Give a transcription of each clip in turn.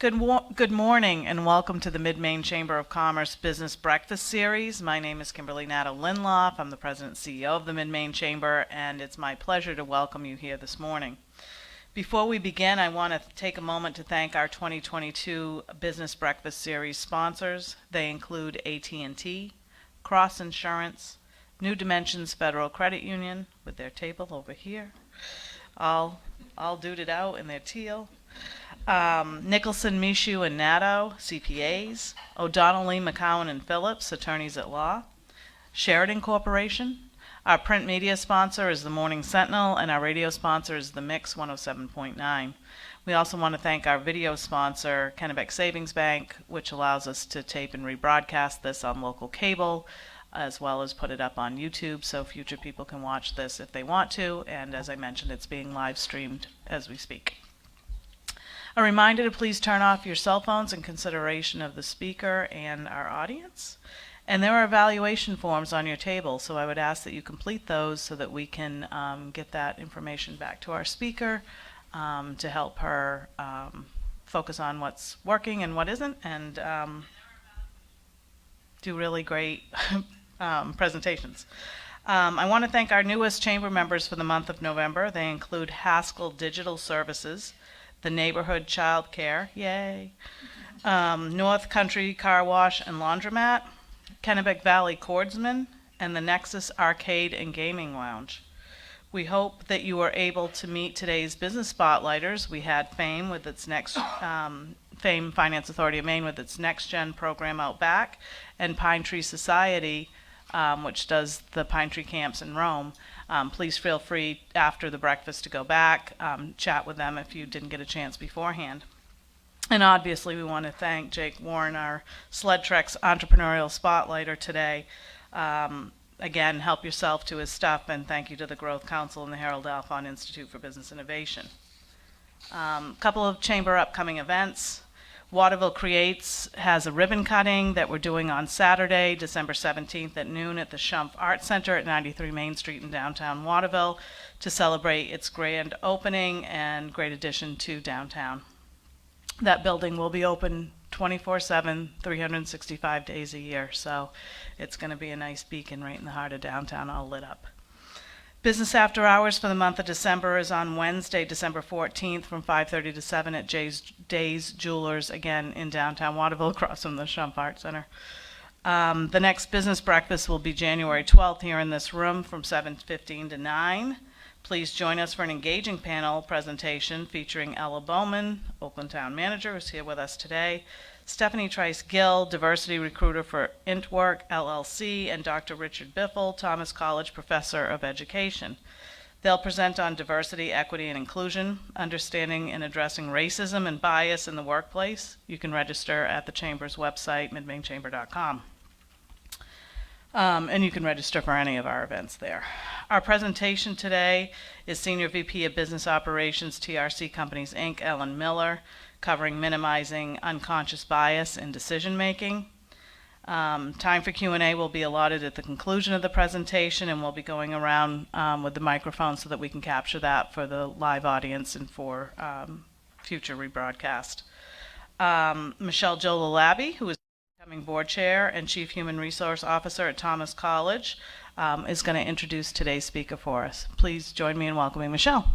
Good morning and welcome to the Mid-Maine Chamber of Commerce Business Breakfast Series. My name is Kimberly Nadeau-Lindloff. I'm the President and CEO of the Mid-Maine Chamber, and it's my pleasure to welcome you here this morning. Before we begin, I want to take a moment to thank our 2022 Business Breakfast Series sponsors. They include AT&T, Cross Insurance, New Dimensions Federal Credit Union with their table over here, all duded out in their teal. Nicholson, Michu, and Nadeau, CPAs, O'Donnell, Lee, McCowan, and Phillips, attorneys at law, Sheridan Corporation. Our print media sponsor is the Morning Sentinel, and our radio sponsor is the Mix 107.9. We also want to thank our video sponsor, Kennebec Savings Bank, which allows us to tape and rebroadcast this on local cable, as well as put it up on YouTube so future people can watch this if they want to, and as I mentioned, it's being live streamed as we speak. A reminder to please turn off your cell phones in consideration of the speaker and our audience. And there are evaluation forms on your table, so I would ask that you complete those so that we can get that information back to our speaker to help her focus on what's working and what isn't, and do really great presentations. I want to thank our newest chamber members for the month of November. They include Haskell Digital Services, the Neighborhood Child Care, yay, North Country Car Wash and Laundromat, Kennebec Valley Cordsman, and the Nexus Arcade and Gaming Lounge. We hope that you were able to meet today's business spotlighters. We had Fame with its next, Fame Finance Authority of Maine with its Next Gen program out back, and Pine Tree Society, which does the Pine Tree Camps in Rome. Please feel free after the breakfast to go back, chat with them if you didn't get a chance beforehand. And obviously we want to thank Jake Warren, our Sled Treks Entrepreneurial Spotlighter today. Again, help yourself to his stuff, and thank you to the Growth Council and the Harold Alfond Institute for Business Innovation. Couple of chamber upcoming events. Waterville Creates has a ribbon cutting that we're doing on Saturday, December 17th at noon at the Shump Art Center at 93 Main Street in downtown Waterville to celebrate its grand opening and great addition to downtown. That building will be open 24/7, 365 days a year, so it's going to be a nice beacon right in the heart of downtown, all lit up. Business After Hours for the month of December is on Wednesday, December 14th from 5:30 to 7 at Days Jewelers, again in downtown Waterville, across from the Shump Art Center. The next business breakfast will be January 12th here in this room from 7:15 to 9. Please join us for an engaging panel presentation featuring Ella Bowman, Oakland Town Manager, who's here with us today, Stephanie Trice-Gill, Diversity Recruiter for Intwork, LLC, and Dr. Richard Biffle, Thomas College Professor of Education. They'll present on diversity, equity, and inclusion, understanding and addressing racism and bias in the workplace. You can register at the Chamber's website, midmainechamber.com. And you can register for any of our events there. Our presentation today is Senior VP of Business Operations, TRC Companies, Inc., Ellen Miller, covering minimizing unconscious bias in decision making. Time for Q&A will be allotted at the conclusion of the presentation, and we'll be going around with the microphone so that we can capture that for the live audience and for future rebroadcast. Michelle Jolalabi, who is becoming board chair and chief human resource officer at Thomas College, is going to introduce today's speaker for us. Please join me in welcoming Michelle.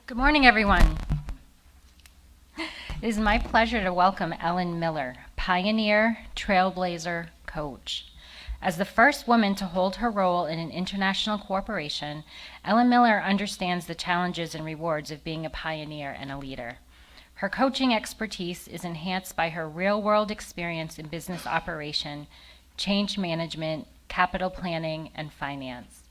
Good morning, everyone. It is my pleasure to welcome Ellen Miller, pioneer, trailblazer, coach. As the first woman to hold her role in an international corporation, Ellen Miller understands the challenges and rewards of being a pioneer and a leader. Her coaching expertise is enhanced by her real-world experience in business operation, change management, capital planning, and finance.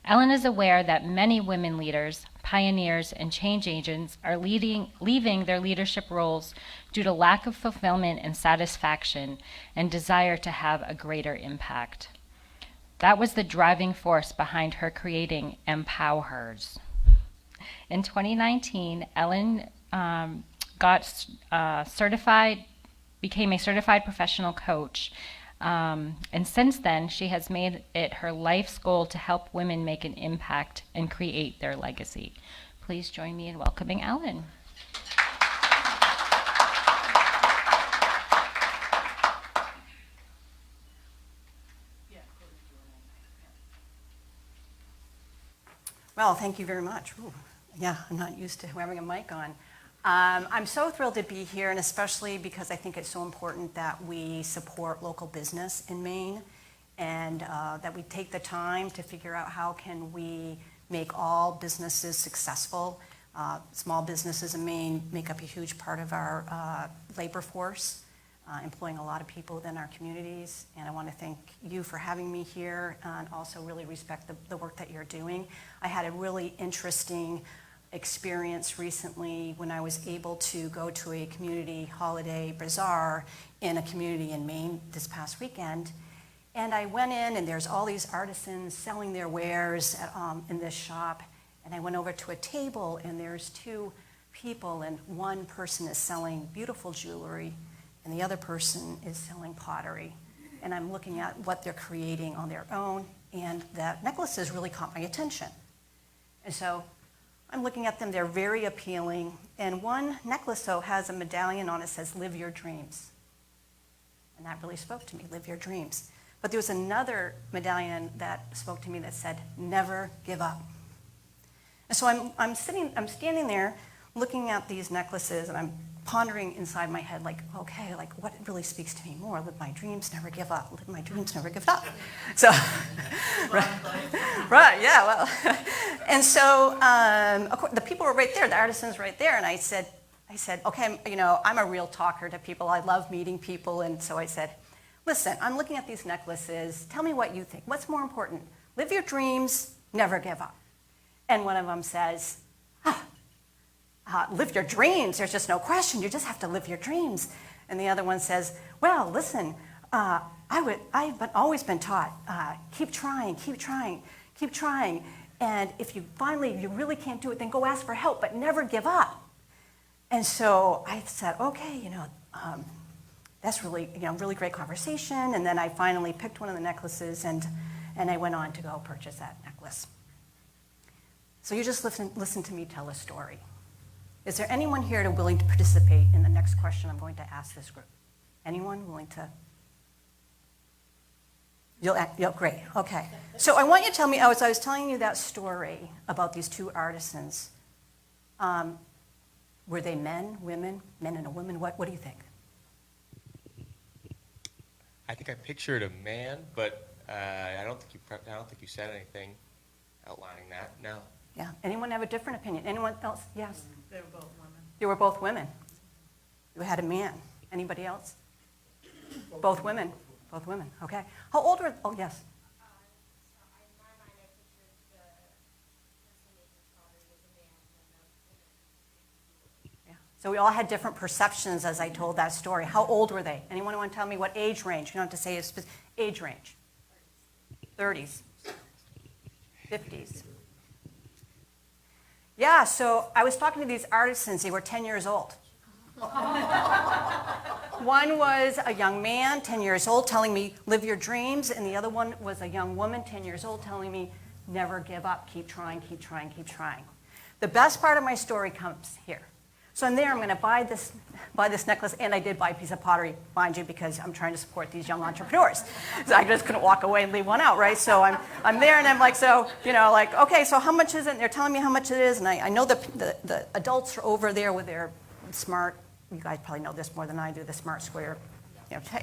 Ellen is aware that many women leaders, pioneers, and change agents are leaving their leadership roles due to lack of fulfillment and satisfaction and desire to have a greater impact. That was the driving force behind her creating Empowers. In 2019, Ellen became a certified professional coach And since then, she has made it her life's goal to help women make an impact and create their legacy. Please join me in welcoming Ellen. Well, thank you very much. Ooh, yeah, I'm not used to having a mic on. I'm so thrilled to be here, and especially because I think it's so important that we support local business in Maine, and that we take the time to figure out how can we make all businesses successful. Small businesses in Maine make up a huge part of our labor force, employing a lot of people within our communities. And I want to thank you for having me here, and also really respect the work that you're doing. I had a really interesting experience recently when I was able to go to a community holiday bazaar in a community in Maine this past weekend. And I went in, and there's all these artisans selling their wares in this shop. And I went over to a table, and there's two people, and one person is selling beautiful jewelry, and the other person is selling pottery. And I'm looking at what they're creating on their own, and the necklaces really caught my attention. And so I'm looking at them, they're very appealing. And one necklace, though, has a medallion on it that says, "Live your dreams." And that really spoke to me, live your dreams. But there was another medallion that spoke to me that said, "Never give up." And so I'm standing there looking at these necklaces, and I'm pondering inside my head, like, okay, like what really speaks to me more? Live my dreams, never give up. Live my dreams, never give up. So, right, yeah, well. And so of course, the people were right there, the artisans right there, and I said, okay, I'm a real talker to people. I love meeting people, and so I said, listen, I'm looking at these necklaces. Tell me what you think. What's more important? Live your dreams, never give up. And one of them says, live your dreams. There's just no question. You just have to live your dreams. And the other one says, well, listen, I've always been taught, keep trying, keep trying, keep trying. And if you really can't do it, then go ask for help, but never give up. And so I said, okay, that's really, really great conversation. And then I finally picked one of the necklaces, and I went on to go purchase that necklace. So you just listen to me tell a story. Is there anyone here willing to participate in the next question I'm going to ask this group? Anyone willing to? Great, okay. So I want you to tell me, as I was telling you that story about these two artisans, were they men, women, men and a woman? What do you think? I think I pictured a man, but I don't think you said anything outlining that. No. Yeah. Anyone have a different opinion? Anyone else? Yes. They were both women. They were both women. You had a man. Anybody else? Both women. Both women. Okay. How old were? Oh, yes. Yeah. So we all had different perceptions as I told that story. How old were they? Anyone want to tell me what age range? You don't have to say a specific age range. 30s. 50s. Yeah, so I was talking to these artisans. They were 10 years old. One was a young man, 10 years old, telling me, live your dreams. And the other one was a young woman, 10 years old, telling me, never give up, keep trying, keep trying, keep trying. The best part of my story comes here. So I'm there, I'm going to buy this necklace, and I did buy a piece of pottery, mind you, because I'm trying to support these young entrepreneurs. So I just couldn't walk away and leave one out, right? So I'm there, and I'm like, okay, so how much is it? And they're telling me how much it is, and I know the adults are over there with their smart, you guys probably know this more than I do, the smart square,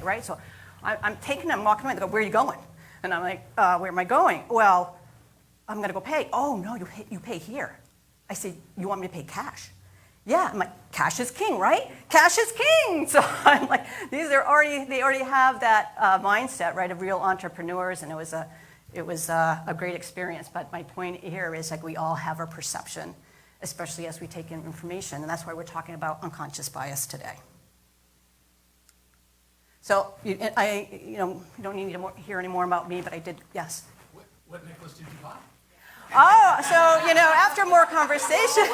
right? So I'm taking them, walking away, they go, where are you going? And I'm like, where am I going? Well, I'm going to go pay. Oh, no, you pay here. I said, you want me to pay cash? Yeah, I'm like, cash is king, right? Cash is king. So I'm like, they already have that mindset, right, of real entrepreneurs, and it was a great experience. But my point here is like we all have our perception, especially as we take in information, and that's why we're talking about unconscious bias today. So you don't need to hear any more about me, but I did, yes. What necklace did you buy? Oh, so, after more conversation,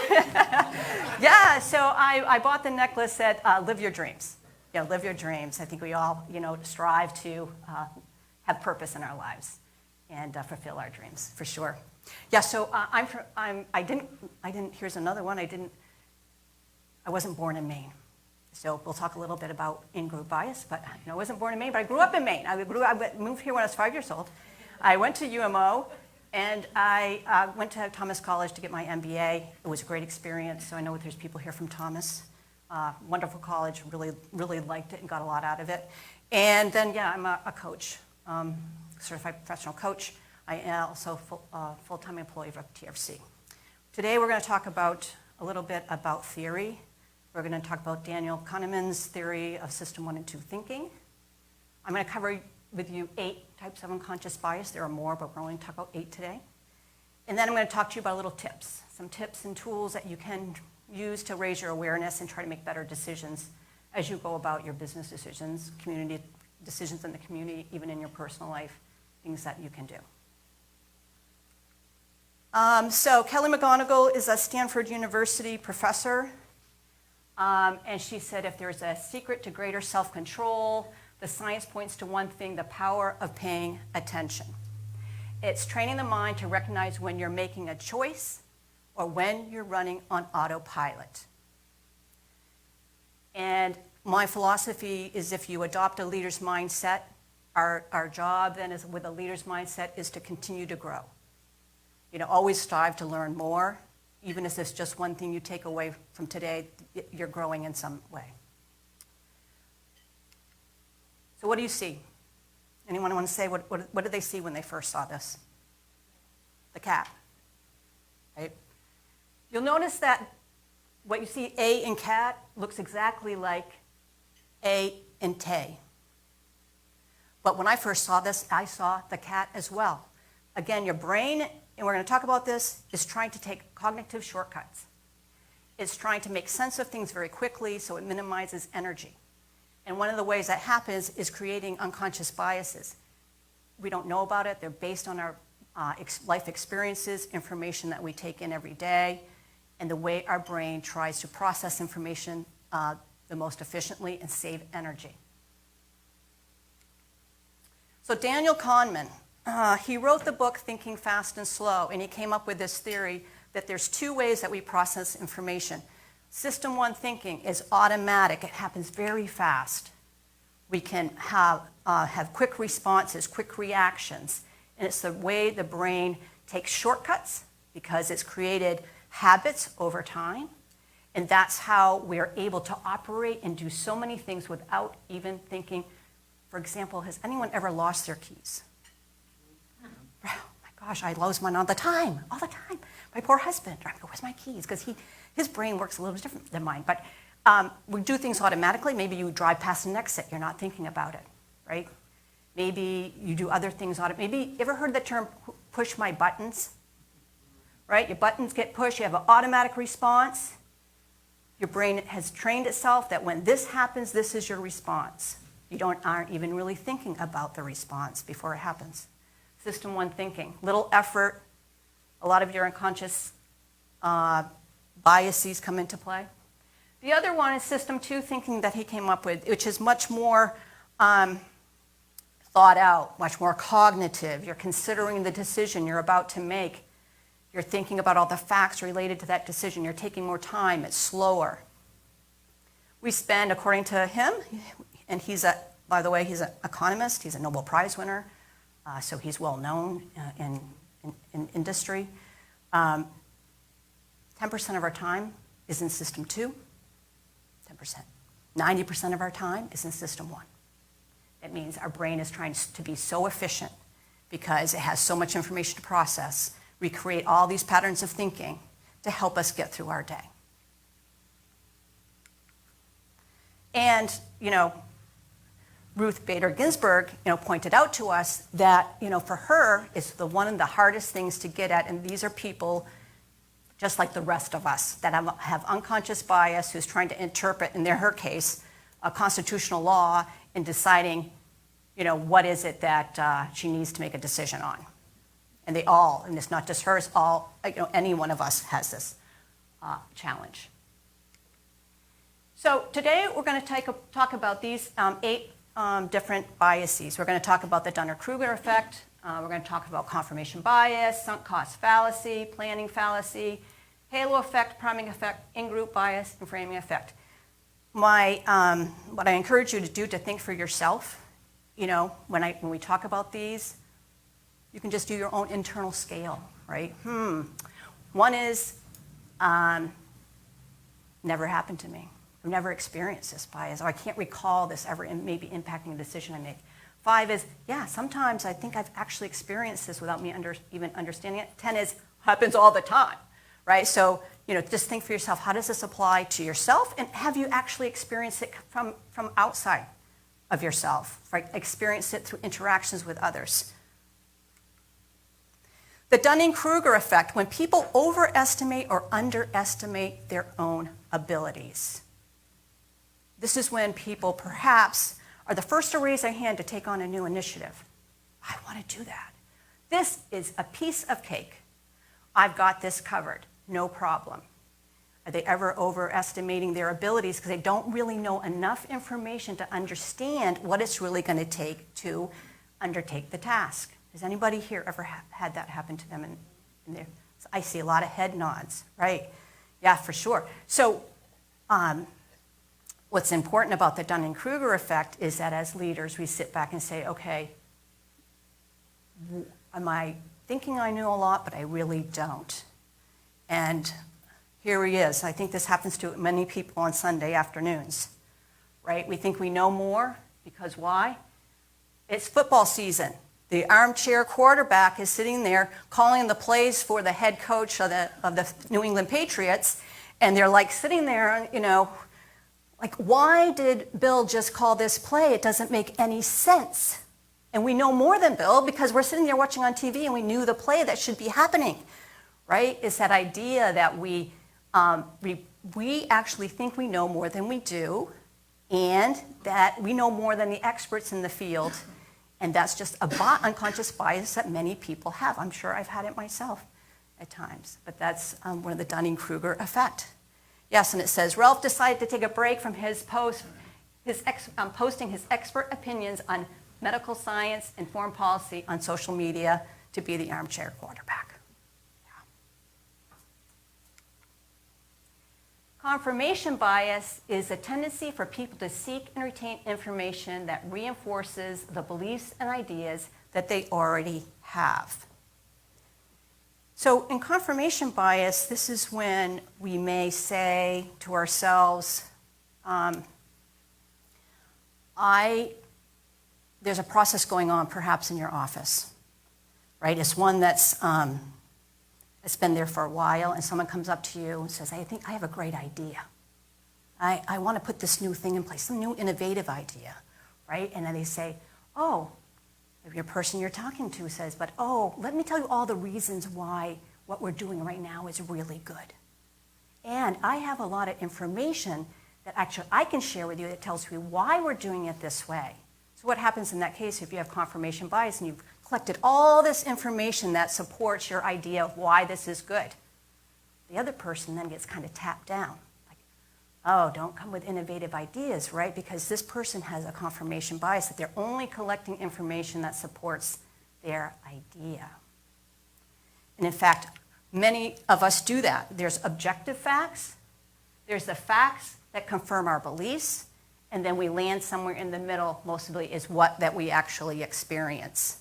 yeah, so I bought the necklace that Live Your Dreams. live your dreams. I think we all, strive to have purpose in our lives and fulfill our dreams, for sure. Yeah, so here's another one. I wasn't born in Maine. So we'll talk a little bit about in-group bias, but I wasn't born in Maine, but I grew up in Maine. I moved here when I was 5 years old. I went to UMO, and I went to Thomas College to get my MBA. It was a great experience, so I know there's people here from Thomas. Wonderful college, really, really liked it and got a lot out of it. And then, I'm a coach, certified professional coach. I am also full-time employee of TRC. Today we're going to talk a little bit about theory. We're going to talk about Daniel Kahneman's theory of system 1 and 2 thinking. I'm going to cover with you 8 types of unconscious bias. There are more, but we're only going to talk about 8 today. And then I'm going to talk to you about little tips, some tips and tools that you can use to raise your awareness and try to make better decisions as you go about your business decisions, community decisions in the community, even in your personal life, things that you can do. So Kelly McGonigal is a Stanford University professor. And she said, if there's a secret to greater self-control, the science points to one thing: the power of paying attention. It's training the mind to recognize when you're making a choice or when you're running on autopilot. And my philosophy is, if you adopt a leader's mindset, our job then is, with a leader's mindset, is to continue to grow. Always strive to learn more. Even if it's just one thing you take away from today, you're growing in some way. So what do you see? Anyone want to say, what did they see when they first saw this? The cat, right? You'll notice that what you see, A in cat, looks exactly like A in Tay. But when I first saw this, I saw the cat as well. Again, your brain, and we're going to talk about this, is trying to take cognitive shortcuts. It's trying to make sense of things very quickly, so it minimizes energy. And one of the ways that happens is creating unconscious biases. We don't know about it. They're based on our life experiences, information that we take in every day, and the way our brain tries to process information the most efficiently and save energy. So Daniel Kahneman, he wrote the book Thinking Fast and Slow, and he came up with this theory that there's 2 ways that we process information. System 1 thinking is automatic. It happens very fast. We can have quick responses, quick reactions, and it's the way the brain takes shortcuts because it's created habits over time, and that's how we're able to operate and do so many things without even thinking. For example, has anyone ever lost their keys? Oh my gosh, I lose mine all the time. My poor husband. I go, where's my keys? Because his brain works a little bit different than mine. But we do things automatically. Maybe you drive past an exit. You're not thinking about it, right? Maybe you do other things. Maybe you ever heard the term push my buttons? Right? Your buttons get pushed. You have an automatic response. Your brain has trained itself that when this happens, this is your response. You aren't even really thinking about the response before it happens. System 1 thinking, little effort. A lot of your unconscious biases come into play. The other one is System 2 thinking that he came up with, which is much more thought out, much more cognitive. You're considering the decision you're about to make. You're thinking about all the facts related to that decision. You're taking more time. It's slower. We spend, according to him, and by the way, he's an economist. He's a Nobel Prize winner, so he's well known in industry. 10% of our time is in System 2. 10%. 90% of our time is in System 1. That means our brain is trying to be so efficient because it has so much information to process. We create all these patterns of thinking to help us get through our day. And, Ruth Bader Ginsburg, pointed out to us that, for her, it's one of the hardest things to get at, and these are people just like the rest of us that have unconscious bias, who's trying to interpret, in her case, a constitutional law and deciding, what is it that she needs to make a decision on. And and it's not just hers, any one of us has this challenge. So today we're going to talk about these 8 different biases. We're going to talk about the Dunning-Kruger effect. We're going to talk about confirmation bias, sunk cost fallacy, planning fallacy, halo effect, priming effect, in-group bias, and framing effect. What I encourage you to do to think for yourself, when we talk about these, you can just do your own internal scale, right? One is never happened to me. I've never experienced this bias, or I can't recall this ever maybe impacting a decision I make. 5 is, yeah, sometimes I think I've actually experienced this without me even understanding it. 10 is, happens all the time, right? So, just think for yourself, how does this apply to yourself? And have you actually experienced it from outside of yourself, right? Experienced it through interactions with others. The Dunning-Kruger effect, when people overestimate or underestimate their own abilities. This is when people perhaps are the first to raise their hand to take on a new initiative. I want to do that. This is a piece of cake. I've got this covered, no problem. Are they ever overestimating their abilities because they don't really know enough information to understand what it's really going to take to undertake the task? Has anybody here ever had that happen to them in there? I see a lot of head nods, right? Yeah, for sure. So what's important about the Dunning-Kruger effect is that as leaders, we sit back and say, okay, am I thinking I know a lot, but I really don't? And here he is. I think this happens to many people on Sunday afternoons, right? We think we know more because why? It's football season. The armchair quarterback is sitting there calling the plays for the head coach of the New England Patriots, and they're like sitting there, like, why did Bill just call this play? It doesn't make any sense. And we know more than Bill because we're sitting there watching on TV and we knew the play that should be happening, right? It's that idea that we actually think we know more than we do, and that we know more than the experts in the field. And that's just a unconscious bias that many people have. I'm sure I've had it myself at times, but that's one of the Dunning-Kruger effect. Yes, and it says, Ralph decided to take a break from posting his expert opinions on medical science and foreign policy on social media to be the armchair quarterback. Yeah. Confirmation bias is a tendency for people to seek and retain information that reinforces the beliefs and ideas that they already have. So in confirmation bias, this is when we may say to ourselves, there's a process going on perhaps in your office, right? It's one that's it's been there for a while, and someone comes up to you and says, I think I have a great idea. I want to put this new thing in place, some new innovative idea, right? And then they say, oh, your person you're talking to says, but let me tell you all the reasons why what we're doing right now is really good. And I have a lot of information that actually I can share with you that tells you why we're doing it this way. So what happens in that case if you have confirmation bias and you've collected all this information that supports your idea of why this is good? The other person then gets kind of tapped down. Oh, don't come with innovative ideas, right? Because this person has a confirmation bias that they're only collecting information that supports their idea. And in fact, many of us do that. There's objective facts, there's the facts that confirm our beliefs, and then we land somewhere in the middle, mostly is that we actually experience.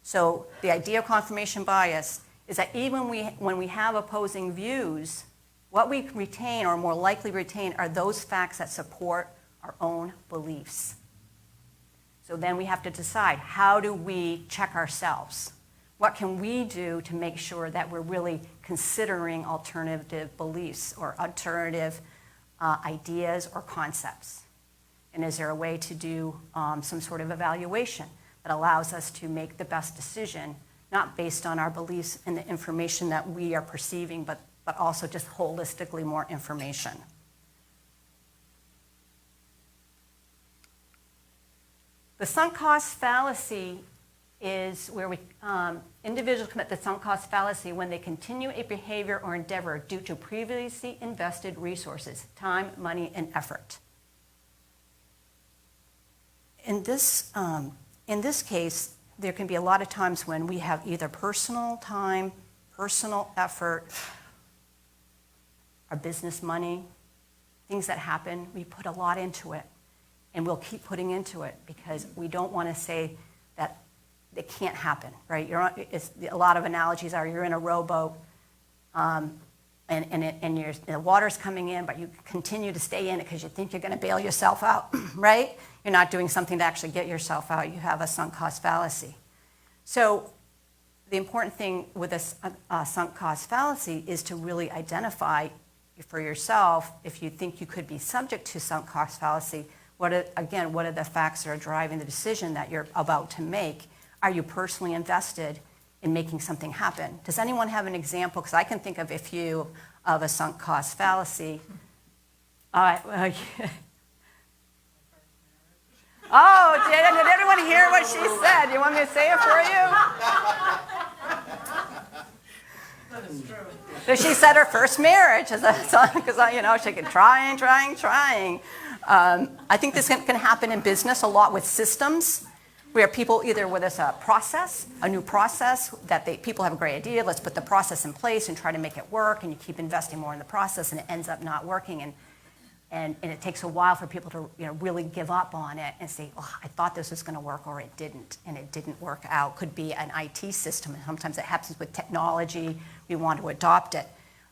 So the idea of confirmation bias is that even when we have opposing views, what we retain, or more likely retain, are those facts that support our own beliefs. So then we have to decide, how do we check ourselves? What can we do to make sure that we're really considering alternative beliefs or alternative ideas or concepts? And is there a way to do some sort of evaluation that allows us to make the best decision, not based on our beliefs and the information that we are perceiving, but also just holistically more information? The sunk cost fallacy is where individuals commit the sunk cost fallacy when they continue a behavior or endeavor due to previously invested resources, time, money, and effort. in this case, there can be a lot of times when we have either personal time, personal effort, our business money, things that happen, we put a lot into it. And we'll keep putting into it because we don't want to say that it can't happen, right? A lot of analogies are you're in a rowboat and the water's coming in, but you continue to stay in it because you think you're going to bail yourself out, right? You're not doing something to actually get yourself out. You have a sunk cost fallacy. So the important thing with a sunk cost fallacy is to really identify for yourself if you think you could be subject to sunk cost fallacy. What are the facts that are driving the decision that you're about to make? Are you personally invested in making something happen? Does anyone have an example? Because I can think of a few of a sunk cost fallacy. Oh, did everyone hear what she said? You want me to say it for you? That is true. So she said her first marriage, because she kept trying. I think this can happen in business a lot with systems, where people either with us a new process that people have a great idea, let's put the process in place and try to make it work, and you keep investing more in the process, and it ends up not working, and it takes a while for people to really give up on it and say, oh, I thought this was going to work, or it didn't, and it didn't work out. Could be an IT system, and sometimes it happens with technology. We want to adopt it.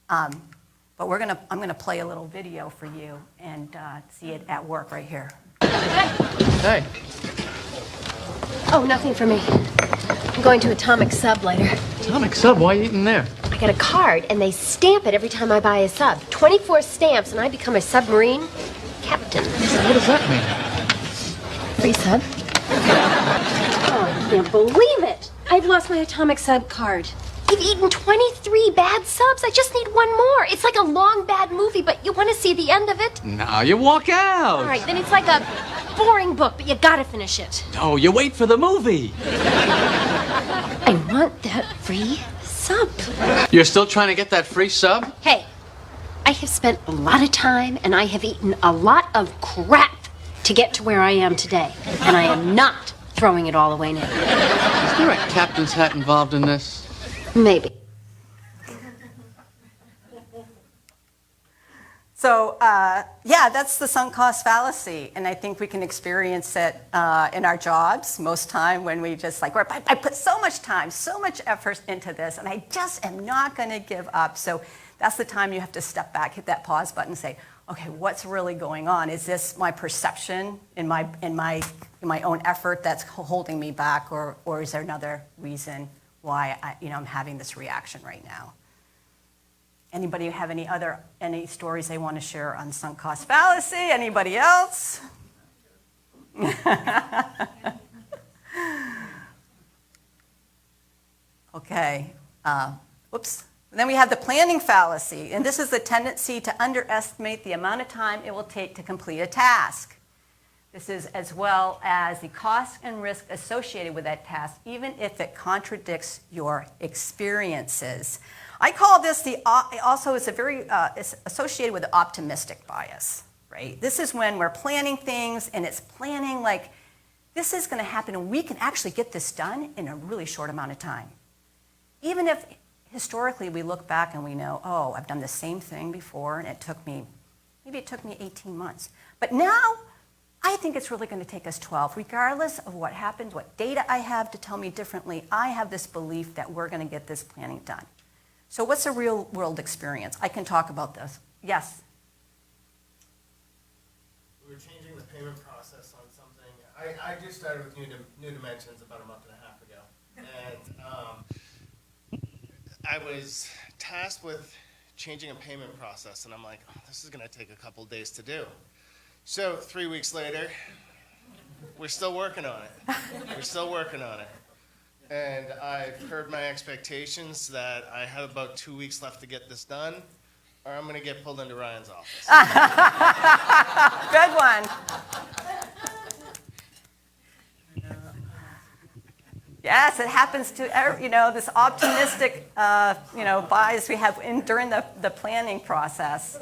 But I'm going to play a little video for you and see it at work right here. Hey. Oh, nothing for me. I'm going to Atomic Sub later. Atomic Sub, why are you eating there? I get a card, and they stamp it every time I buy a sub. 24 stamps, and I become a submarine captain. So what does that mean? Free sub. Oh, I can't believe it. I've lost my Atomic Sub card. I've eaten 23 bad subs. I just need one more. It's like a long, bad movie, but you want to see the end of it? No, you walk out. All right, then it's like a boring book, but you gotta finish it. No, you wait for the movie. I want that free sub. You're still trying to get that free sub? Hey, I have spent a lot of time and I have eaten a lot of crap to get to where I am today. And I am not throwing it all away now. Is there a captain's hat involved in this? Maybe. So, that's the sunk cost fallacy, and I think we can experience it in our jobs most time when we just I put so much time, so much effort into this, and I just am not going to give up. So that's the time you have to step back, hit that pause button, and say, okay, what's really going on? Is this my perception in my own effort that's holding me back, or is there another reason why I'm having this reaction right now? Anybody have any stories they want to share on sunk cost fallacy? Anybody else? Okay. Whoops. And then we have the planning fallacy, and this is the tendency to underestimate the amount of time it will take to complete a task. This is as well as the cost and risk associated with that task, even if it contradicts your experiences. I call this it's associated with the optimistic bias, right? This is when we're planning things and it's planning like this is going to happen and we can actually get this done in a really short amount of time. Even if historically we look back and we know, oh, I've done the same thing before and it took me 18 months. But now I think it's really going to take us 12. Regardless of what happens, what data I have to tell me differently, I have this belief that we're going to get this planning done. So what's a real world experience? I can talk about this. Yes? We were changing the payment process on something. I just started with New Dimensions about a month and a half ago. And I was tasked with changing a payment process. And I'm like, oh, this is going to take a couple days to do. So 3 weeks later, we're still working on it. And I've heard my expectations that I have about 2 weeks left to get this done, or I'm going to get pulled into Ryan's office. Good one. Yes, it happens to this optimistic bias we have during the planning process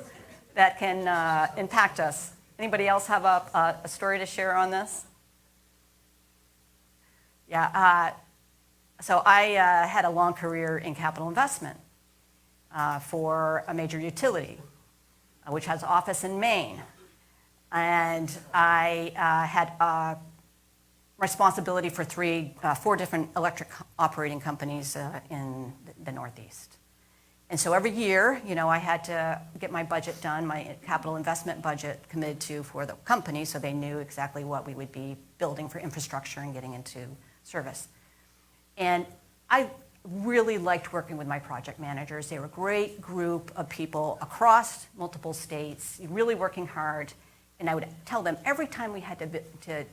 that can impact us. Anybody else have a story to share on this? Yeah, so I had a long career in capital investment for a major utility, which has office in Maine. And I had responsibility for four different electric operating companies in the Northeast. And so every year, you know, I had to get my budget done, my capital investment budget committed to for the company, so they knew exactly what we would be building for infrastructure and getting into service. And I really liked working with my project managers. They were a great group of people across multiple states, really working hard. And I would tell them every time we had to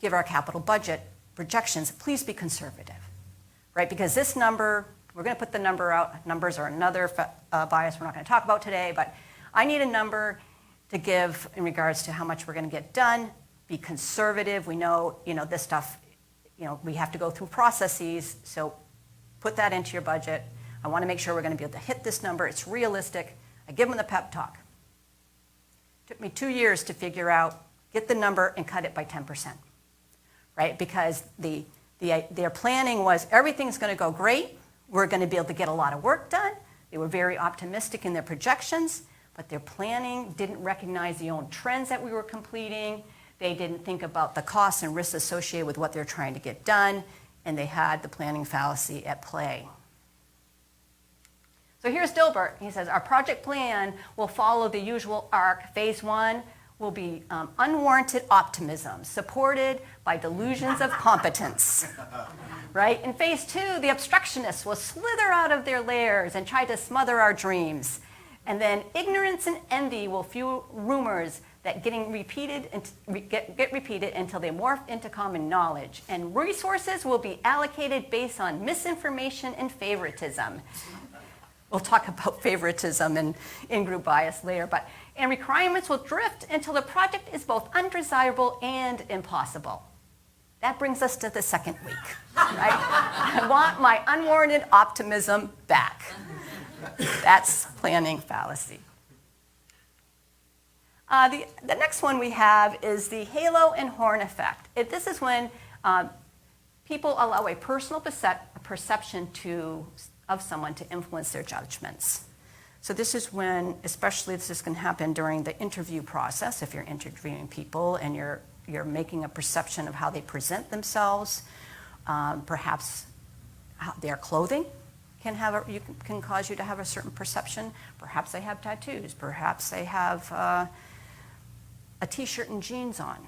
give our capital budget projections, please be conservative, right? Because this number, we're going to put the number out. Numbers are another bias we're not going to talk about today, but I need a number to give in regards to how much we're going to get done. Be conservative. We know, this stuff, we have to go through processes, so put that into your budget. I want to make sure we're going to be able to hit this number. It's realistic. I give them the pep talk. Took me 2 years to figure out, get the number and cut it by 10%, right? Because their planning was everything's going to go great. We're going to be able to get a lot of work done. They were very optimistic in their projections, but their planning didn't recognize the own trends that we were completing. They didn't think about the costs and risks associated with what they're trying to get done, and they had the planning fallacy at play. So here's Dilbert. He says, our project plan will follow the usual arc. Phase 1 will be unwarranted optimism, supported by delusions of competence. Right? In phase 2, the obstructionists will slither out of their lairs and try to smother our dreams. And then ignorance and envy will fuel rumors that get repeated until they morph into common knowledge. And resources will be allocated based on misinformation and favoritism. We'll talk about favoritism and in-group bias later, and requirements will drift until the project is both undesirable and impossible. That brings us to the second week, right? I want my unwarranted optimism back. That's planning fallacy. The next one we have is the halo and horn effect. This is when people allow a personal perception of someone to influence their judgments. So this is when, especially this can happen during the interview process, if you're interviewing people and you're making a perception of how they present themselves, perhaps their clothing can cause you to have a certain perception. Perhaps they have tattoos. Perhaps they have a t-shirt and jeans on,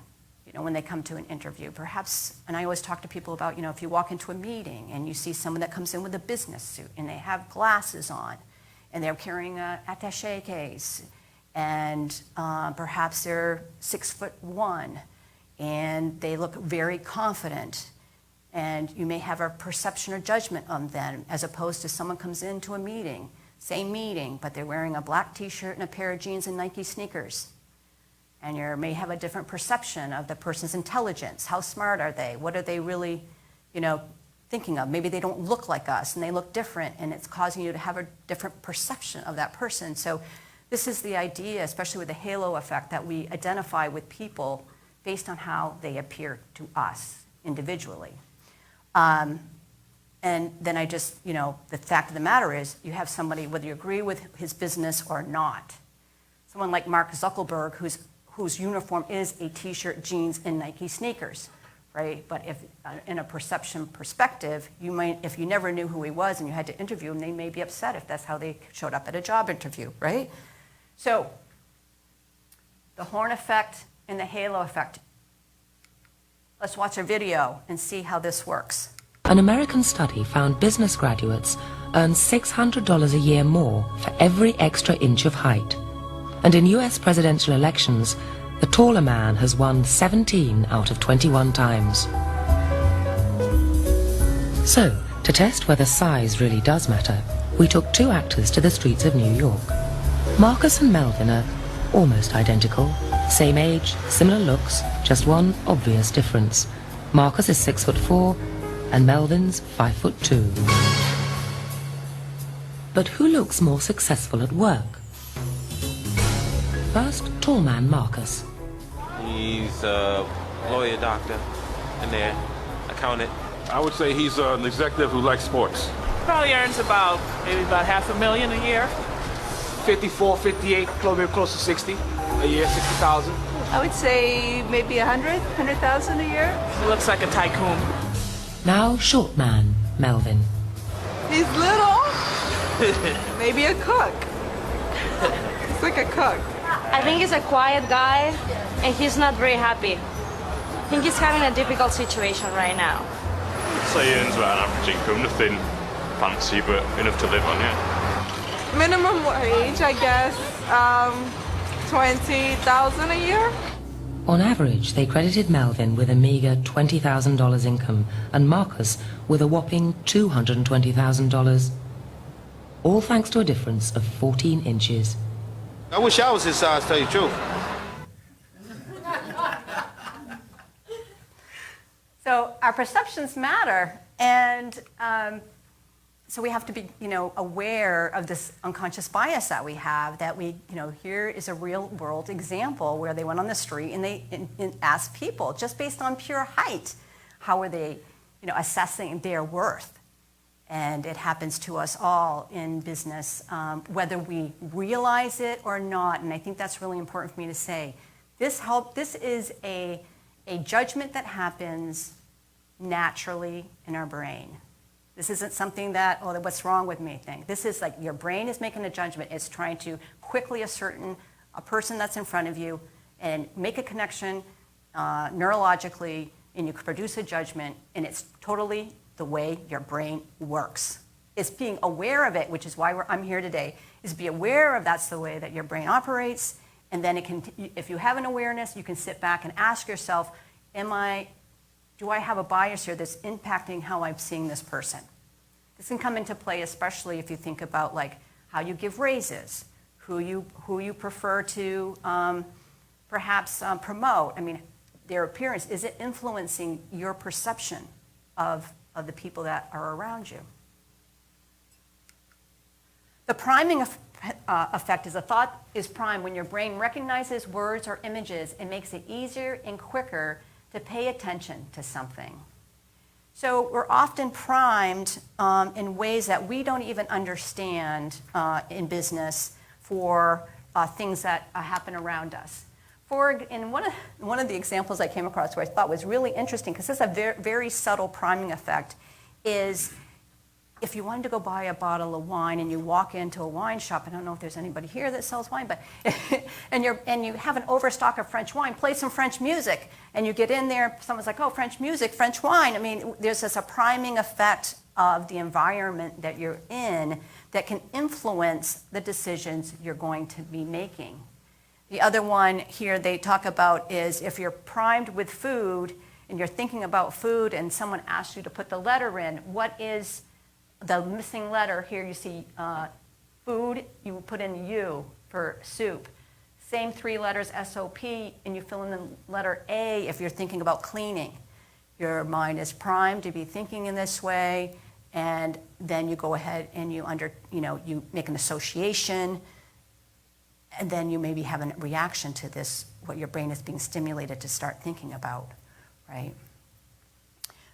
when they come to an interview. Perhaps, and I always talk to people about, if you walk into a meeting and you see someone that comes in with a business suit and they have glasses on and they're carrying an attaché case, and perhaps they're 6'1", and they look very confident, and you may have a perception or judgment on them, as opposed to someone comes into a meeting, same meeting, but they're wearing a black t-shirt and a pair of jeans and Nike sneakers. And you may have a different perception of the person's intelligence. How smart are they? What are they really, thinking of? Maybe they don't look like us and they look different, and it's causing you to have a different perception of that person. So this is the idea, especially with the halo effect, that we identify with people based on how they appear to us individually. And then the fact of the matter is, you have somebody, whether you agree with his business or not, someone like Mark Zuckerberg, whose uniform is a t-shirt, jeans, and Nike sneakers, right? But if in a perception perspective, if you never knew who he was and you had to interview him, they may be upset if that's how they showed up at a job interview, right? So the horn effect and the halo effect. Let's watch a video and see how this works. An American study found business graduates earn $600 a year more for every extra inch of height. And in US presidential elections, the taller man has won 17 out of 21 times. So, to test whether size really does matter, we took 2 actors to the streets of New York. Marcus and Melvin are almost identical. Same age, similar looks, just one obvious difference. Marcus is 6'4", and Melvin's 5'2". But who looks more successful at work? First, tall man Marcus. He's a lawyer, doctor, and they're accountant. I would say he's an executive who likes sports. Probably earns about $500,000 a year. 54, 58, close to 60 a year, 60,000. I would say maybe 100,000 a year. He looks like a tycoon. Now, short man, Melvin. He's little. Maybe a cook. He's like a cook. I think he's a quiet guy, and he's not very happy. I think he's having a difficult situation right now. I'd say he earns about an average income, nothing fancy, but enough to live on, yeah. Minimum wage, I guess, 20,000 a year. On average, they credited Melvin with a meager $20,000 income and Marcus with a whopping $220,000. All thanks to a difference of 14 inches. I wish I was his size, tell you the truth. So our perceptions matter, and so we have to be, aware of this unconscious bias that we have. That we, here is a real-world example where they went on the street and they asked people just based on pure height, how are they, assessing their worth? And it happens to us all in business, whether we realize it or not. And I think that's really important for me to say. This is a judgment that happens naturally in our brain. This isn't something that, what's wrong with me thing. This is like your brain is making a judgment. It's trying to quickly ascertain a person that's in front of you and make a connection neurologically, and you produce a judgment, and it's totally the way your brain works. It's being aware of it, which is why I'm here today, is be aware of that's the way that your brain operates, and then it can, if you have an awareness, you can sit back and ask yourself, do I have a bias here that's impacting how I'm seeing this person? This can come into play, especially if you think about like how you give raises, who you prefer to perhaps promote. I mean, their appearance, is it influencing your perception of the people that are around you? The priming effect is a thought is primed when your brain recognizes words or images and makes it easier and quicker to pay attention to something. So we're often primed in ways that we don't even understand in business for things that happen around us. In one of the examples I came across where I thought was really interesting, because this is a very, very subtle priming effect, is if you wanted to go buy a bottle of wine and you walk into a wine shop, I don't know if there's anybody here that sells wine, but and you have an overstock of French wine, play some French music, and you get in there, someone's like, oh, French music, French wine. I mean, there's this a priming effect of the environment that you're in that can influence the decisions you're going to be making. The other one here they talk about is if you're primed with food and you're thinking about food and someone asks you to put the letter in, what is the missing letter? Here you see food, you put in U for soup. Same 3 letters, S-O-P, and you fill in the letter A if you're thinking about cleaning. Your mind is primed to be thinking in this way, and then you go ahead and you make an association, and then you maybe have a reaction to this, what your brain is being stimulated to start thinking about, right?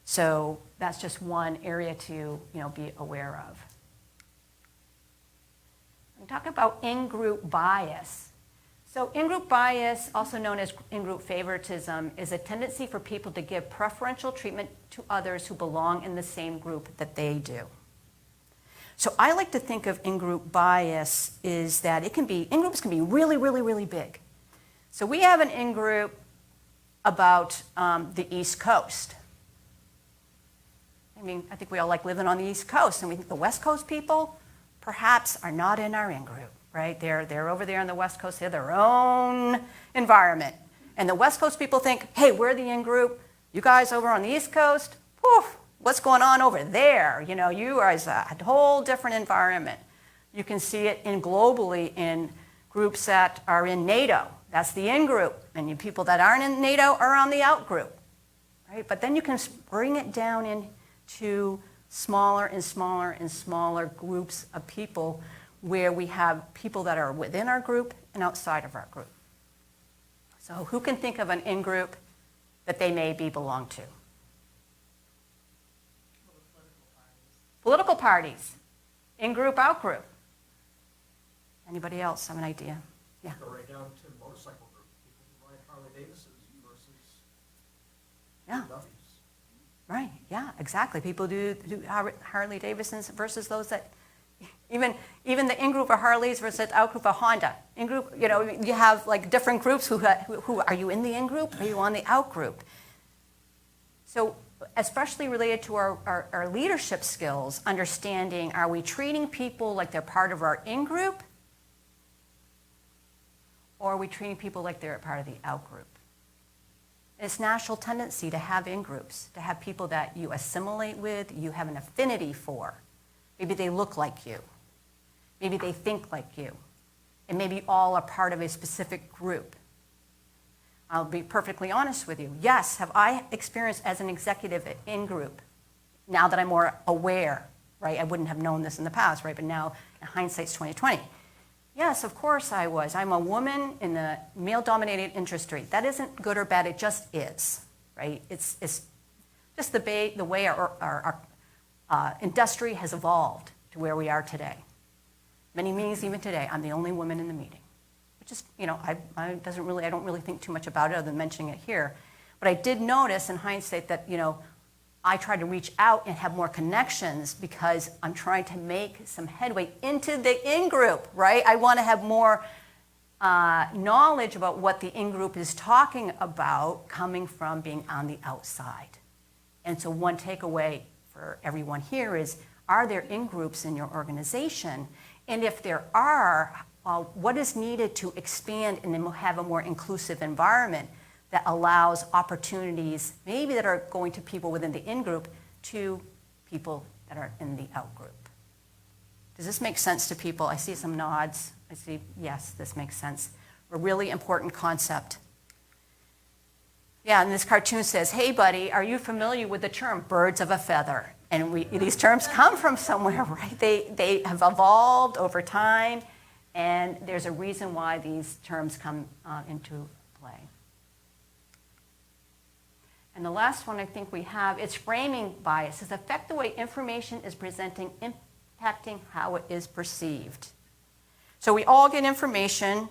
So that's just one area to be aware of. I'm talking about in-group bias. So in-group bias, also known as in-group favoritism, is a tendency for people to give preferential treatment to others who belong in the same group that they do. So I like to think of in-group bias is that in-groups can be really, really, really big. So we have an in-group about the East Coast. I mean, I think we all like living on the East Coast, and we think the West Coast people perhaps are not in our in-group, right? They're over there on the West Coast, they have their own environment. And the West Coast people think, hey, we're the in-group, you guys over on the East Coast, whew, what's going on over there? You guys a whole different environment. You can see it globally in groups that are in NATO. That's the in-group. And people that aren't in NATO are on the out-group, right? But then you can bring it down into smaller and smaller and smaller groups of people where we have people that are within our group and outside of our group. So who can think of an in-group that they maybe belong to? Political parties, in-group, out-group. Anybody else have an idea? Yeah. Go right down to motorcycle group. People who ride Harley Davidsons versus Yeah. BMWs. Right, yeah, exactly. People do Harley Davidsons versus those that, even the in-group of Harleys versus out-group of Honda. In-group, you have like different groups who are you in the in-group? Are you on the out-group? So especially related to our leadership skills, understanding, are we treating people like they're part of our in-group? Or are we treating people like they're a part of the out-group? It's natural tendency to have in-groups, to have people that you assimilate with, you have an affinity for. Maybe they look like you. Maybe they think like you. And maybe all are part of a specific group. I'll be perfectly honest with you. Yes, have I experienced as an executive in-group, now that I'm more aware, right? I wouldn't have known this in the past, right? But now, in hindsight's 2020. Yes, of course I was. I'm a woman in the male-dominated industry. That isn't good or bad, it just is, right? It's just the way our industry has evolved to where we are today. Many meetings even today, I'm the only woman in the meeting. Which is, I don't really think too much about it other than mentioning it here. But I did notice in hindsight that, I try to reach out and have more connections because I'm trying to make some headway into the in-group, right? I want to have more knowledge about what the in-group is talking about coming from being on the outside. And so one takeaway for everyone here is, are there in-groups in your organization? And if there are, what is needed to expand and then have a more inclusive environment that allows opportunities maybe that are going to people within the in-group to people that are in the out-group. Does this make sense to people? I see some nods. I see, yes, this makes sense. A really important concept. Yeah, and this cartoon says, hey buddy, are you familiar with the term birds of a feather? And these terms come from somewhere, right? They have evolved over time, and there's a reason why these terms come into play. And the last one I think we have, it's framing biases affect the way information is presenting, impacting how it is perceived. So we all get information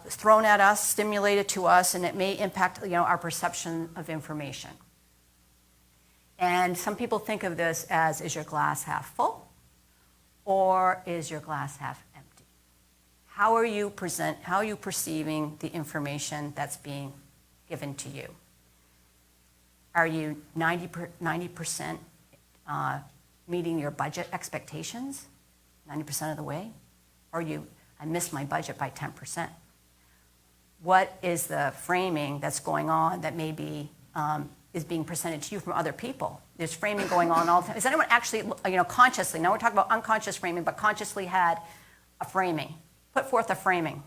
thrown at us, stimulated to us, and it may impact our perception of information. And some people think of this as, is your glass half full or is your glass half empty? How are you perceiving the information that's being given to you? Are you 90% meeting your budget expectations 90% of the way? Or I missed my budget by 10%. What is the framing that's going on that maybe is being presented to you from other people? There's framing going on all the time. Has anyone actually, consciously, now we're talking about unconscious framing, but consciously had a framing, put forth a framing?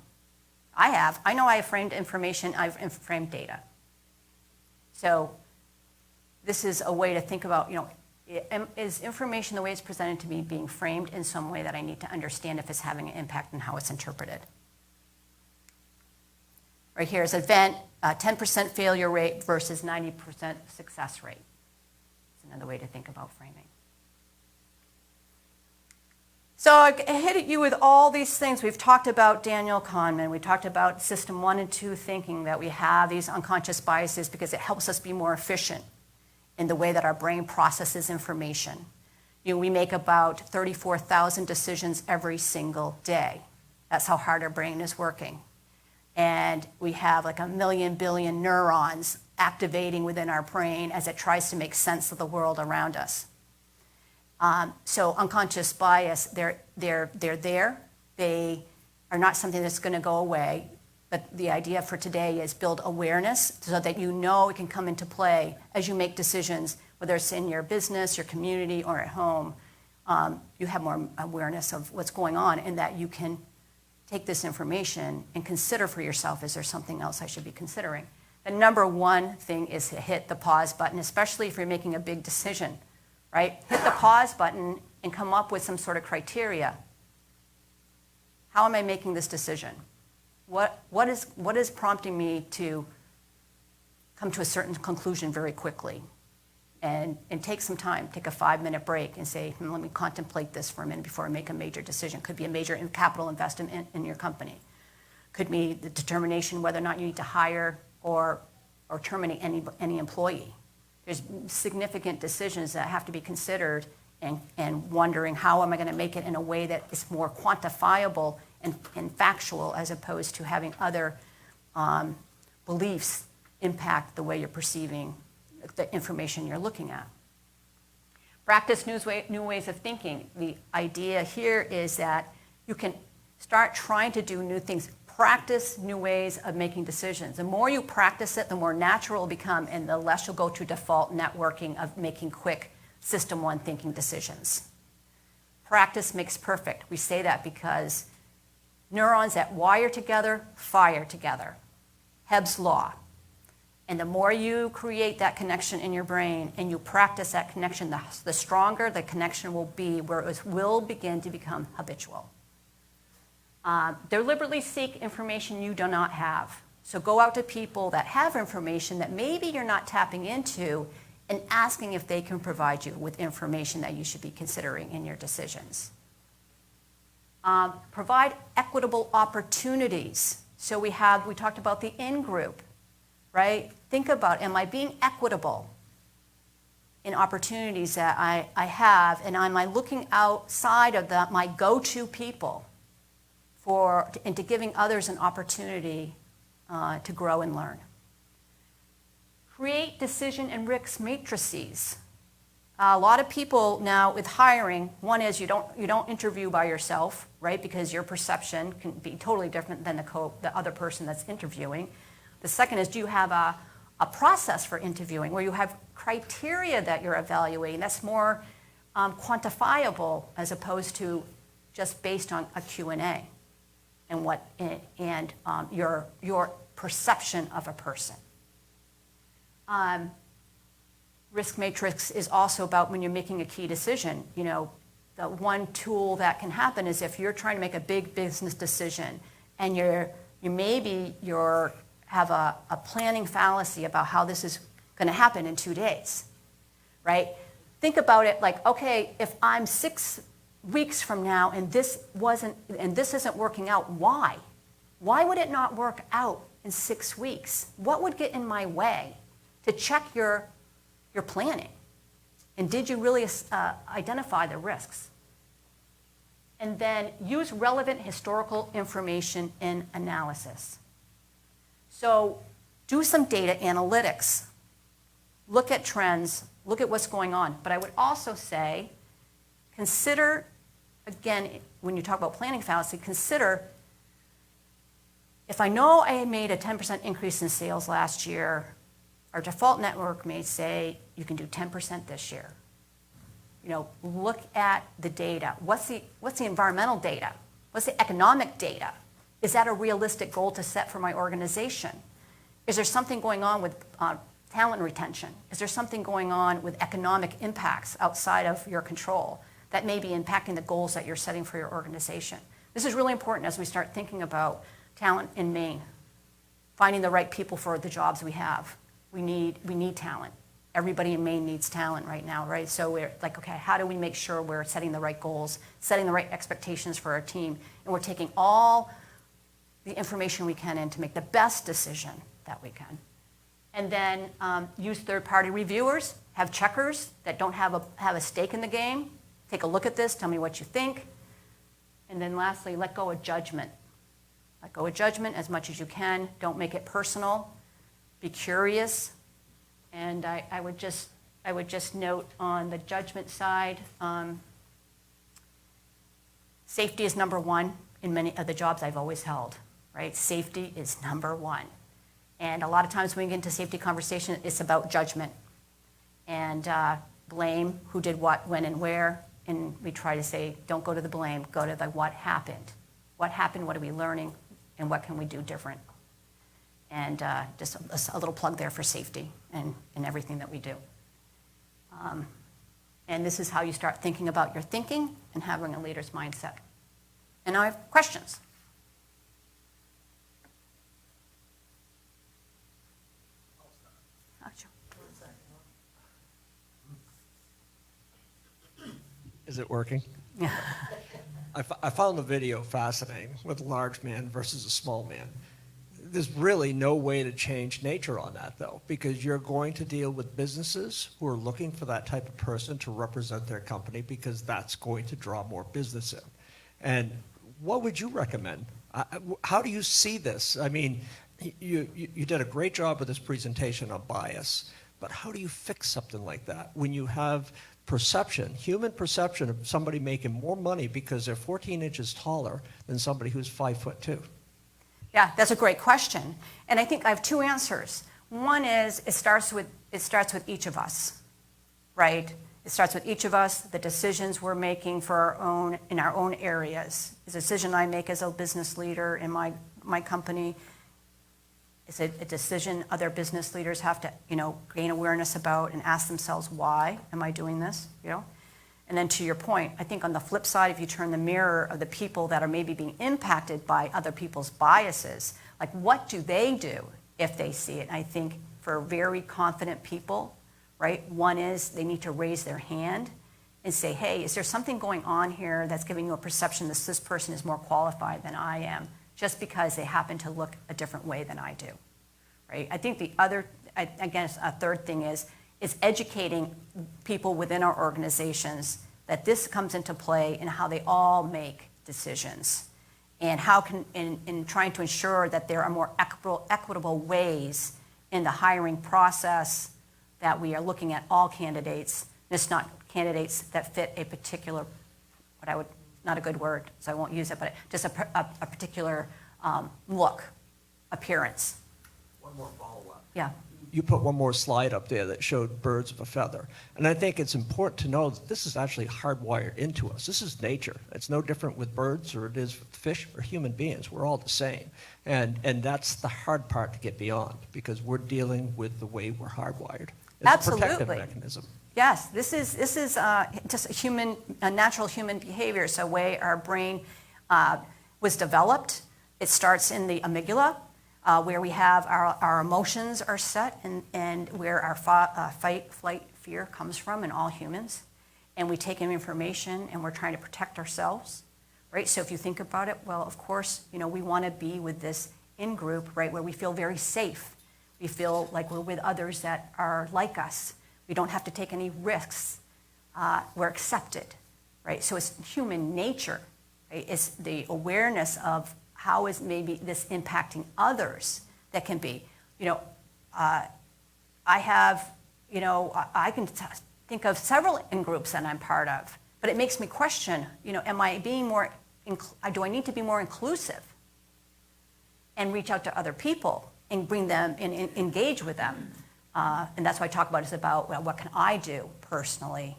I have. I know I have framed information, I've framed data. So this is a way to think about, is information the way it's presented to me being framed in some way that I need to understand if it's having an impact on how it's interpreted? Right here is event, 10% failure rate versus 90% success rate. It's another way to think about framing. So I hit you with all these things. We've talked about Daniel Kahneman. We talked about system 1 and 2 thinking, that we have these unconscious biases because it helps us be more efficient in the way that our brain processes information. We make about 34,000 decisions every single day. That's how hard our brain is working. And we have like 1 million billion neurons activating within our brain as it tries to make sense of the world around us. So unconscious bias, they're there. They are not something that's going to go away. But the idea for today is build awareness so that it can come into play as you make decisions, whether it's in your business, your community, or at home. You have more awareness of what's going on, and that you can take this information and consider for yourself, is there something else I should be considering? The number one thing is to hit the pause button, especially if you're making a big decision, right? Hit the pause button and come up with some sort of criteria. How am I making this decision? What is prompting me to come to a certain conclusion very quickly? and take some time, take a 5-minute break and say, let me contemplate this for a minute before I make a major decision. Could be a major capital investment in your company. Could be the determination whether or not you need to hire or terminate any employee. There's significant decisions that have to be considered and wondering how am I going to make it in a way that is more quantifiable and factual as opposed to having other beliefs impact the way you're perceiving the information you're looking at. Practice new ways of thinking. The idea here is that you can start trying to do new things. Practice new ways of making decisions. The more you practice it, the more natural it will become, and the less you'll go to default networking of making quick system one thinking decisions. Practice makes perfect. We say that because neurons that wire together, fire together. Hebb's law. And the more you create that connection in your brain and you practice that connection, the stronger the connection will be, where it will begin to become habitual. Deliberately seek information you do not have. So go out to people that have information that maybe you're not tapping into and asking if they can provide you with information that you should be considering in your decisions. Provide equitable opportunities. So we talked about the in-group, right? Think about, am I being equitable in opportunities that I have, and am I looking outside of my go-to people into giving others an opportunity to grow and learn? Create decision and risk matrices. A lot of people now with hiring, one is you don't interview by yourself, right? Because your perception can be totally different than the other person that's interviewing. The second is, do you have a process for interviewing where you have criteria that you're evaluating that's more quantifiable as opposed to just based on a Q&A and your perception of a person. Risk matrix is also about when you're making a key decision. You know, the one tool that can happen is if you're trying to make a big business decision and you have a planning fallacy about how this is going to happen in 2 days, right? Think about it like, okay, if I'm 6 weeks from now and this isn't working out, why? Why would it not work out in 6 weeks? What would get in my way to check your planning? And did you really identify the risks? And then use relevant historical information in analysis. So do some data analytics. Look at trends, look at what's going on. But I would also say, consider, again, when you talk about planning fallacy, consider if I know I made a 10% increase in sales last year, our default network may say you can do 10% this year. You know, look at the data. What's the environmental data? What's the economic data? Is that a realistic goal to set for my organization? Is there something going on with talent retention? Is there something going on with economic impacts outside of your control that may be impacting the goals that you're setting for your organization? This is really important as we start thinking about talent in Maine, finding the right people for the jobs we have. We need talent. Everybody in Maine needs talent right now, right? So we're like, okay, how do we make sure we're setting the right goals, setting the right expectations for our team, and we're taking all the information we can in to make the best decision that we can. And then use third-party reviewers, have checkers that don't have a stake in the game. Take a look at this, tell me what you think. And then lastly, let go of judgment. Let go of judgment as much as you can. Don't make it personal. Be curious. And I would just note on the judgment side, safety is number one in many of the jobs I've always held, right? Safety is number one. And a lot of times when we get into safety conversation, it's about judgment and blame, who did what, when, and where. And we try to say, don't go to the blame, go to the what happened. What happened, what are we learning, and what can we do different? And just a little plug there for safety and everything that we do. And this is how you start thinking about your thinking and having a leader's mindset. And now I have questions. Is it working? I found the video fascinating with a large man versus a small man. There's really no way to change nature on that, though, because you're going to deal with businesses who are looking for that type of person to represent their company because that's going to draw more business in. And what would you recommend? How do you see this? I mean, you did a great job with this presentation on bias, but how do you fix something like that when you have perception, human perception of somebody making more money because they're 14 inches taller than somebody who's 5'2"? Yeah, that's a great question. And I think I have two answers. One is it starts with each of us, right? It starts with each of us, the decisions we're making for in our own areas. The decision I make as a business leader in my company is a decision other business leaders have to, gain awareness about and ask themselves, why am I doing this, And then to your point, I think on the flip side, if you turn the mirror of the people that are maybe being impacted by other people's biases, like what do they do if they see it? And I think for very confident people, right, one is they need to raise their hand and say, hey, is there something going on here that's giving you a perception that this person is more qualified than I am, just because they happen to look a different way than I do, right? I think the other, again, a third thing is educating people within our organizations that this comes into play in how they all make decisions, and how in trying to ensure that there are more equitable ways in the hiring process, that we are looking at all candidates, just not candidates that fit a particular, not a good word, so I won't use it, but just a particular look, appearance. One more follow-up. Yeah. You put one more slide up there that showed birds of a feather. And I think it's important to know that this is actually hardwired into us. This is nature. It's no different with birds or it is with fish or human beings. We're all the same. And that's the hard part to get beyond, because we're dealing with the way we're hardwired. It's Absolutely. a protective mechanism. Yes, this is just a natural human behavior. So the way our brain was developed, it starts in the amygdala, where we have our emotions are set, and where our fight, flight, fear comes from in all humans. And we take in information and we're trying to protect ourselves, right? So if you think about it, well, of course, we want to be with this in-group, right, where we feel very safe. We feel like we're with others that are like us. We don't have to take any risks. We're accepted, right? So it's human nature, right? It's the awareness of how is maybe this impacting others that can be. I can think of several in-groups that I'm part of, but it makes me question, am I being more, do I need to be more inclusive and reach out to other people and bring them and engage with them? And that's what I talk about, is about, well, what can I do personally,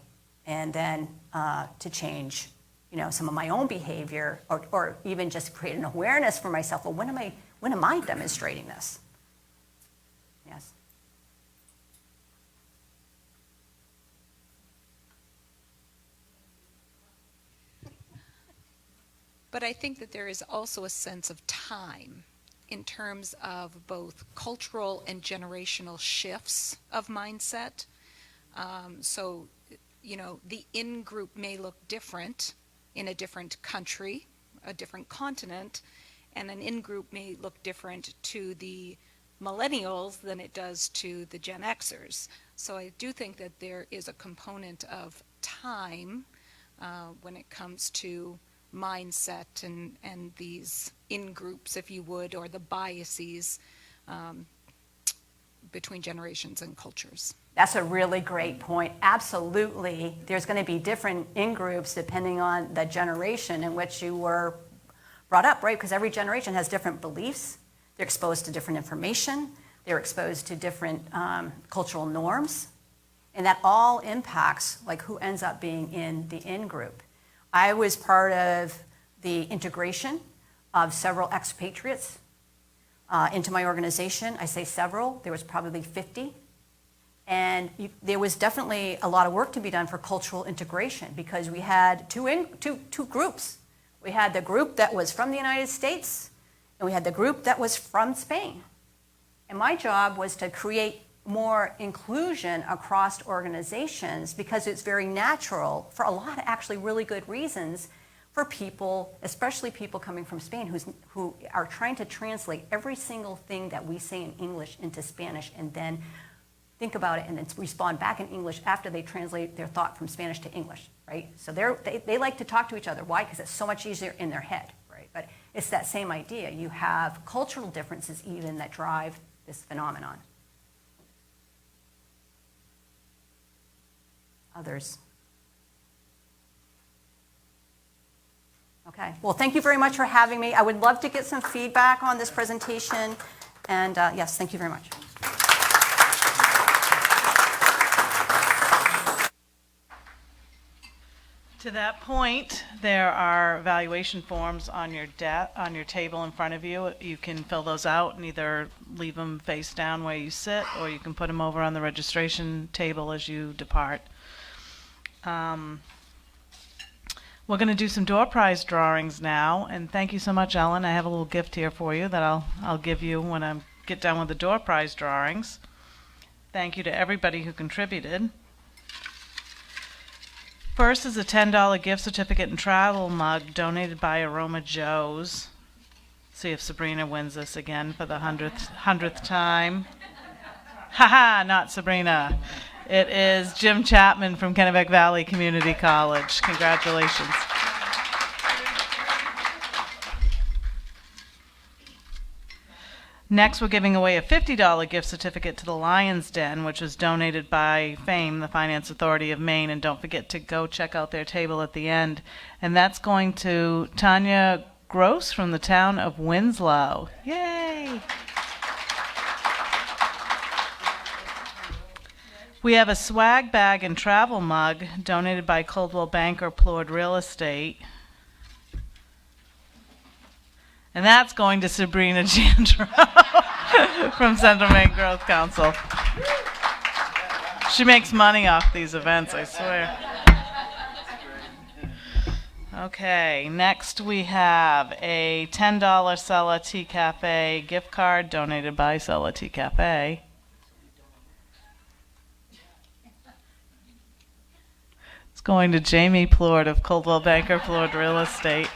and then to change, some of my own behavior, or even just create an awareness for myself. Well, when am I demonstrating this? Yes. But I think that there is also a sense of time in terms of both cultural and generational shifts of mindset. So, the in-group may look different in a different country, a different continent, and an in-group may look different to the millennials than it does to the Gen Xers. So I do think that there is a component of time when it comes to mindset and these in-groups, if you would, or the biases between generations and cultures. That's a really great point. Absolutely. There's going to be different in-groups depending on the generation in which you were brought up, right? Because every generation has different beliefs. They're exposed to different information. They're exposed to different cultural norms. And that all impacts like who ends up being in the in-group. I was part of the integration of several expatriates into my organization. I say several. There was probably 50. And there was definitely a lot of work to be done for cultural integration, because we had two groups. We had the group that was from the United States, and we had the group that was from Spain. And my job was to create more inclusion across organizations, because it's very natural for a lot of actually really good reasons for people, especially people coming from Spain, who are trying to translate every single thing that we say in English into Spanish and then think about it and then respond back in English after they translate their thought from Spanish to English, right? So they like to talk to each other. Why? Because it's so much easier in their head, right? But it's that same idea. You have cultural differences even that drive this phenomenon. Others? Okay, well, thank you very much for having me. I would love to get some feedback on this presentation. And yes, thank you very much. To that point, there are evaluation forms on your table in front of you. You can fill those out and either leave them face down where you sit, or you can put them over on the registration table as you depart. We're going to do some door prize drawings now, and thank you so much, Ellen. I have a little gift here for you that I'll give you when I get done with the door prize drawings. Thank you to everybody who contributed. First is a $10 gift certificate and travel mug donated by Aroma Joe's. See if Sabrina wins this again for the 100th time. Haha, not Sabrina. It is Jim Chapman from Kennebec Valley Community College. Congratulations. Next, we're giving away a $50 gift certificate to the Lion's Den, which was donated by FAME, the Finance Authority of Maine. And don't forget to go check out their table at the end. And that's going to Tanya Gross from the town of Winslow. Yay! We have a swag bag and travel mug donated by Coldwell Banker Plord Real Estate. And that's going to Sabrina Jandro from Central Maine Growth Council. She makes money off these events, I swear. Okay, next we have a $10 Sella Tea Cafe gift card donated by Sella Tea Cafe. It's going to Jamie Plord of Coldwell Banker Plord Real Estate.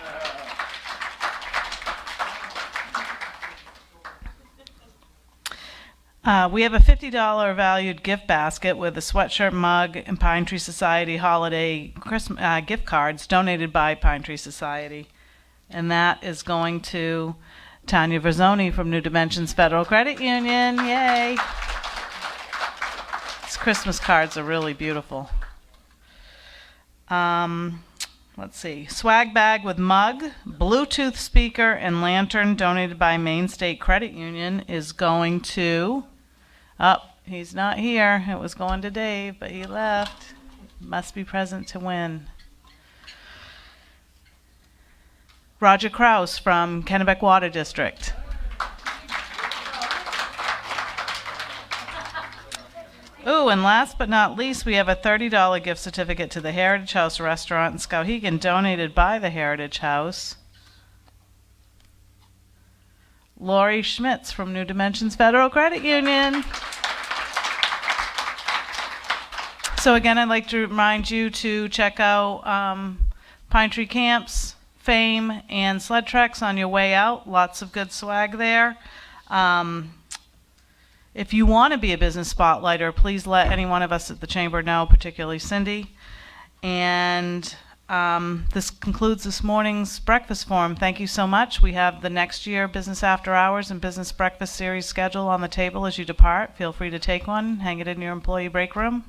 We have a $50 valued gift basket with a sweatshirt, mug, and Pine Tree Society holiday Christmas gift cards donated by Pine Tree Society. And that is going to Tanya Verzoni from New Dimensions Federal Credit Union. Yay! These Christmas cards are really beautiful. Let's see. Swag bag with mug, Bluetooth speaker, and lantern donated by Maine State Credit Union is going to... Oh, he's not here. It was going to Dave, but he left. Must be present to win. Roger Kraus from Kennebec Water District. Ooh, and last but not least, we have a $30 gift certificate to the Heritage House Restaurant in Skowhegan, donated by the Heritage House. Lori Schmitz from New Dimensions Federal Credit Union. So again, I'd like to remind you to check out Pine Tree Camps, FAME, and Sled Treks on your way out. Lots of good swag there. If you want to be a business spotlighter, please let any one of us at the Chamber know, particularly Cindy. And this concludes this morning's breakfast forum. Thank you so much. We have the next year Business After Hours and Business Breakfast Series schedule on the table as you depart. Feel free to take one, hang it in your employee break room,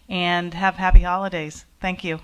and have happy holidays. Thank you.